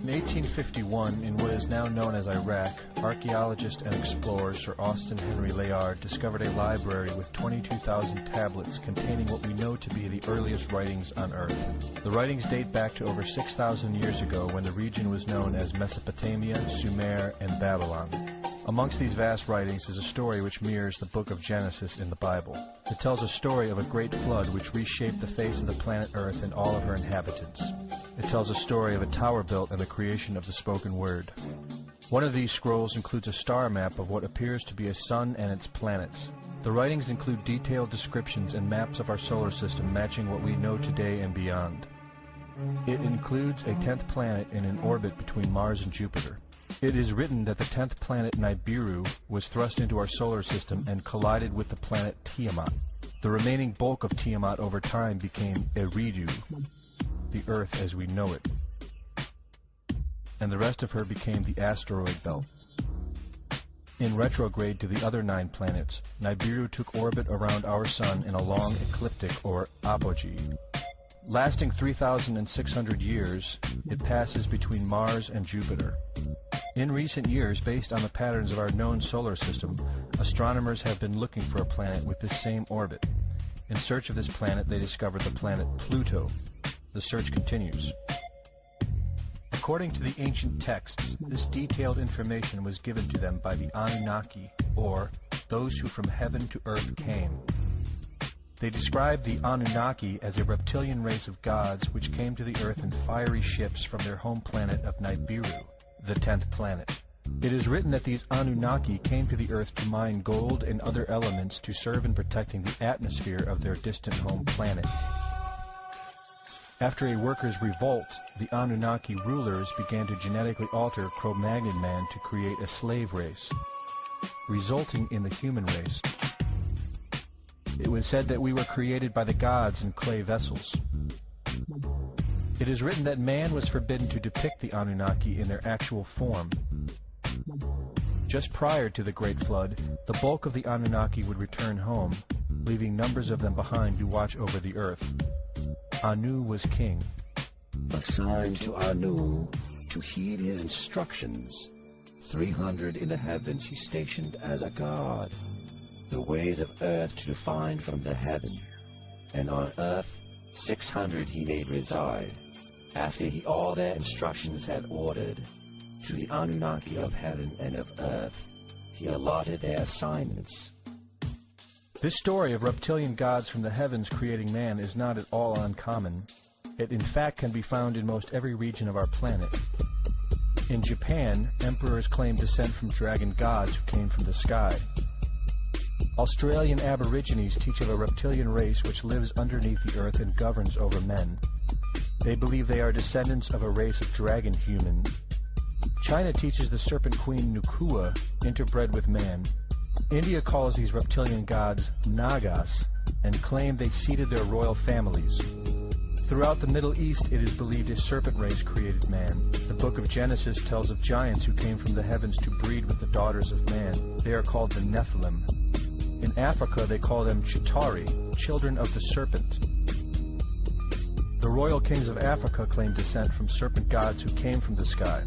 In 1851, in what is now known as Iraq, archaeologist and explorer Sir Austin Henry Layard discovered a library with 22,000 tablets containing what we know to be the earliest writings on Earth. The writings date back to over 6,000 years ago when the region was known as Mesopotamia, Sumer, and Babylon. Amongst these vast writings is a story which mirrors the book of Genesis in the Bible. It tells a story of a great flood which reshaped the face of the planet Earth and all of her inhabitants. It tells a story of a tower built and the creation of the spoken word. One of these scrolls includes a star map of what appears to be a sun and its planets. The writings include detailed descriptions and maps of our solar system matching what we know today and beyond. It includes a 10th planet in an orbit between Mars and Jupiter. It is written that the 10th planet Nibiru was thrust into our solar system and collided with the planet Tiamat. The remaining bulk of Tiamat over time became Eridu, the Earth as we know it, and the rest of her became the asteroid belt. In retrograde to the other 9 planets, Nibiru took orbit around our Sun in a long ecliptic or apogee. Lasting 3,600 years, it passes between Mars and Jupiter. In recent years, based on the patterns of our known solar system, astronomers have been looking for a planet with this same orbit. In search of this planet, they discovered the planet Pluto. The search continues. According to the ancient texts, this detailed information was given to them by the Anunnaki, or those who from heaven to earth came. They described the Anunnaki as a reptilian race of gods which came to the earth in fiery ships from their home planet of Nibiru, the 10th planet. It is written that these Anunnaki came to the earth to mine gold and other elements to serve in protecting the atmosphere of their distant home planet. After a workers' revolt, the Anunnaki rulers began to genetically alter Cro-Magnon man to create a slave race, resulting in the human race. It was said that we were created by the gods in clay vessels. It is written that man was forbidden to depict the Anunnaki in their actual form. Just prior to the Great Flood, the bulk of the Anunnaki would return home, leaving numbers of them behind to watch over the earth. Anu was king. Assigned to Anu to heed his instructions. 300 in the heavens he stationed as a god. The ways of earth to define from the heaven. And on earth 600 he made reside. After he all their instructions had ordered, to the Anunnaki of heaven and of earth, he allotted their assignments. This story of reptilian gods from the heavens creating man is not at all uncommon. It in fact can be found in most every region of our planet. In Japan, emperors claim descent from dragon gods who came from the sky. Australian Aborigines teach of a reptilian race which lives underneath the earth and governs over men. They believe they are descendants of a race of dragon human. China teaches the serpent queen Nukua interbred with man. India calls these reptilian gods Nagas and claim they seeded their royal families. Throughout the Middle East, it is believed a serpent race created man. The book of Genesis tells of giants who came from the heavens to breed with the daughters of man. They are called the Nephilim. In Africa, they call them Chitauri, children of the serpent. The royal kings of Africa claim descent from serpent gods who came from the sky.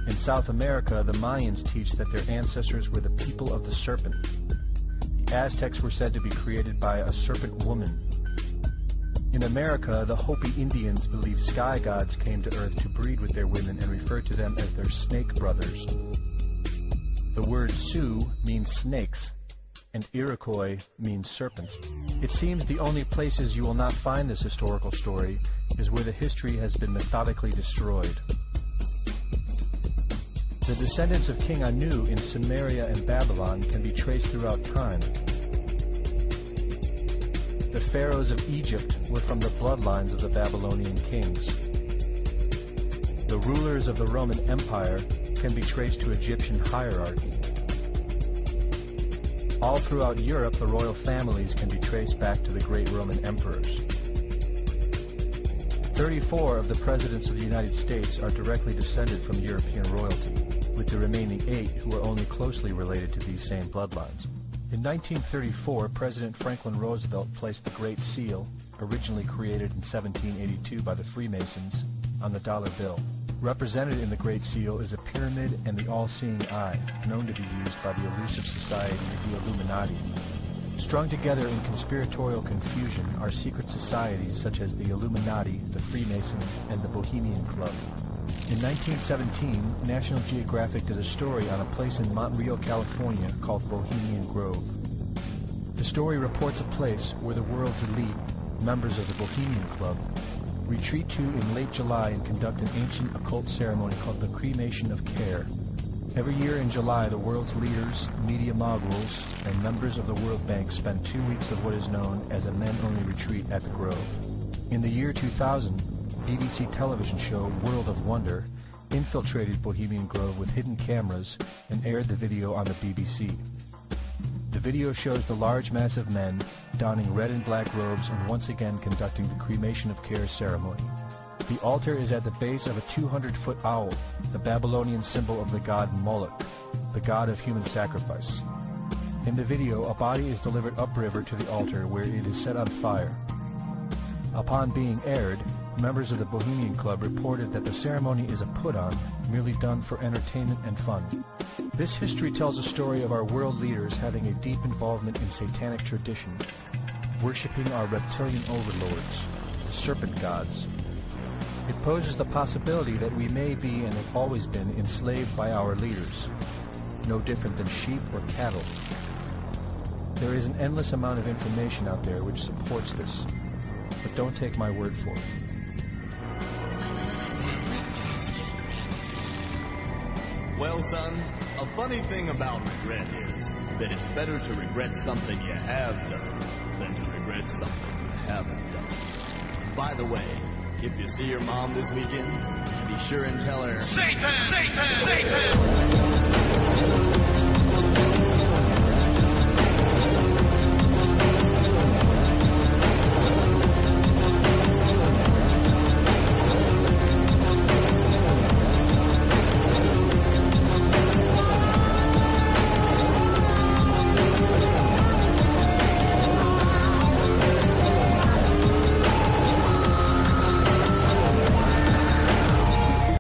In South America, the Mayans teach that their ancestors were the people of the serpent. The Aztecs were said to be created by a serpent woman. In America, the Hopi Indians believe sky gods came to earth to breed with their women and refer to them as their snake brothers. The word Sioux means snakes, and Iroquois means serpents. It seems the only places you will not find this historical story is where the history has been methodically destroyed. The descendants of King Anu in Sumeria and Babylon can be traced throughout time. The pharaohs of Egypt were from the bloodlines of the Babylonian kings. The rulers of the Roman Empire can be traced to Egyptian hierarchy. All throughout Europe, the royal families can be traced back to the great Roman emperors. 34 of the presidents of the United States are directly descended from European royalty, with the remaining 8 who are only closely related to these same bloodlines. In 1934, President Franklin Roosevelt placed the Great Seal, originally created in 1782 by the Freemasons, on the dollar bill. Represented in the Great Seal is a pyramid and the all-seeing eye, known to be used by the elusive society, the Illuminati. Strung together in conspiratorial confusion are secret societies such as the Illuminati, the Freemasons, and the Bohemian Club. In 1917, National Geographic did a story on a place in Montreal, California called Bohemian Grove. The story reports a place where the world's elite, members of the Bohemian Club, retreat to in late July and conduct an ancient occult ceremony called the Cremation of Care. Every year in July, the world's leaders, media moguls, and members of the World Bank spend 2 weeks of what is known as a men-only retreat at the Grove. In the year 2000, BBC television show World of Wonder infiltrated Bohemian Grove with hidden cameras and aired the video on the BBC. The video shows the large mass of men donning red and black robes and once again conducting the Cremation of Care ceremony. The altar is at the base of a 200-foot owl, the Babylonian symbol of the god Moloch, the god of human sacrifice. In the video, a body is delivered upriver to the altar where it is set on fire. Upon being aired, members of the Bohemian Club reported that the ceremony is a put-on, merely done for entertainment and fun. This history tells a story of our world leaders having a deep involvement in satanic tradition, worshipping our reptilian overlords, the serpent gods. It poses the possibility that we may be and have always been enslaved by our leaders, no different than sheep or cattle. There is an endless amount of information out there which supports this, but don't take my word for it. Well, son, a funny thing about regret is that it's better to regret something you have done than to regret something you haven't done. By the way, if you see your mom this weekend, be sure and tell her, Satan! Satan! Satan!